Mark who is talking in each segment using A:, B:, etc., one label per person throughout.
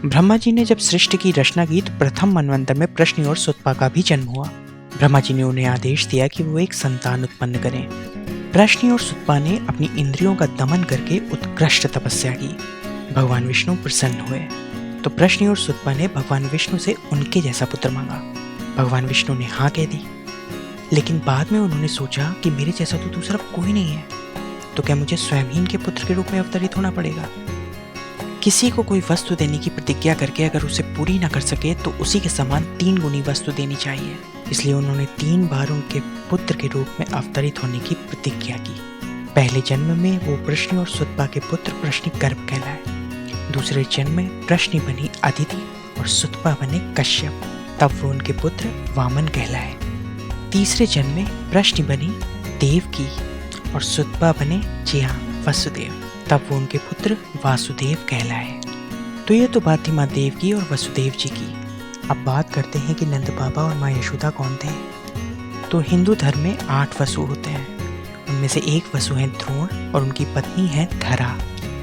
A: ब्रह्मा जी ने जब सृष्टि की रचना की तो प्रथम मनवंतर में प्रश्नि और सुतपा का भी जन्म हुआ। ब्रह्मा जी ने उन्हें आदेश दिया कि वो एक संतान उत्पन्न करें। प्रश्नि और सुतपा ने अपनी इंद्रियों का दमन करके उत्कृष्ट तपस्या की। भगवान विष्णु प्रसन्न हुए तो प्रश्नि और सुतपा ने भगवान विष्णु से उनके जैसा पुत्र मांगा। भगवान विष्णु ने हाँ कह दी, लेकिन बाद में उन्होंने सोचा कि मेरे जैसा तो दूसरा कोई नहीं है, तो क्या मुझे स्वयं ही इनके पुत्र के रूप में अवतरित होना पड़ेगा। किसी को कोई वस्तु देने की प्रतिज्ञा करके अगर उसे पूरी ना कर सके तो उसी के समान 3 गुनी वस्तु देनी चाहिए। इसलिए उन्होंने 3 बार उनके पुत्र के रूप में अवतरित होने की प्रतिज्ञा की। पहले जन्म में वो प्रश्नि और सुतपा के पुत्र प्रश्निगर्भ कहलाए। दूसरे जन्म में प्रश्नि बनी अदिति और सुतपा बने कश्यप, तब वो उनके पुत्र वामन कहलाए। तीसरे जन्म में प्रश्नि बनी देवकी और सुतपा बने जिया वसुदेव, तब वो उनके पुत्र वासुदेव कहलाए। तो ये तो बात थी माँ देवकी और वसुदेव जी की। अब बात करते हैं कि नंद बाबा और माँ यशोदा कौन थे। तो हिंदू धर्म में 8 वसु होते हैं। उनमें से एक वसु है द्रोण और उनकी पत्नी है धरा।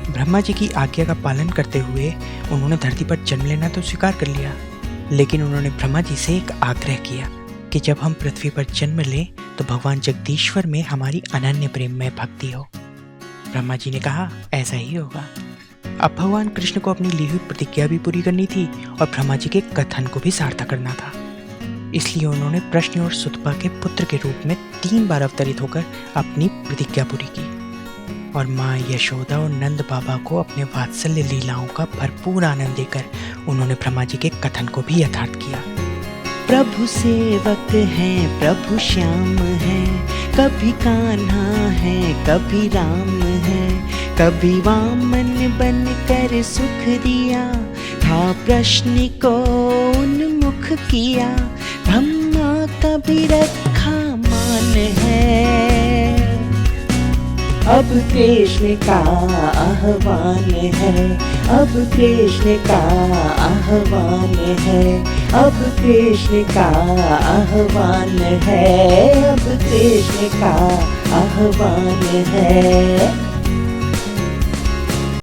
A: ब्रह्मा जी की आज्ञा का पालन करते हुए उन्होंने धरती पर जन्म लेना तो स्वीकार कर लिया, लेकिन उन्होंने ब्रह्मा जी से एक आग्रह किया कि जब हम पृथ्वी पर जन्म लें तो भगवान जगदीश्वर में हमारी अनन्य प्रेम में भक्ति हो। ब्रह्मा जी ने कहा ऐसा ही होगा। अब भगवान कृष्ण को अपनी ली हुई प्रतिज्ञा भी पूरी करनी थी और ब्रह्मा जी के कथन को भी सार्थक करना था। इसलिए उन्होंने प्रश्नि और सुतपा के पुत्र के रूप में 3 बार अवतरित होकर अपनी प्रतिज्ञा पूरी की और माँ यशोदा और नंद बाबा को अपने वात्सल्य लीलाओं का भरपूर आनंद देकर उन्होंने ब्रह्मा जी के कथन को भी यथार्थ किया।
B: प्रभु सेवक हैं, प्रभु श्याम हैं, कभी कान्हा है कभी राम है, कभी वामन बन कर सुख दिया, था प्रश्नि को उन्मुख किया, ब्रह्मा का भी रखा मान है। अब कृष्ण का आह्वान है, अब कृष्ण का आह्वान है, अब कृष्ण का आह्वान है, अब कृष्ण का आह्वान है।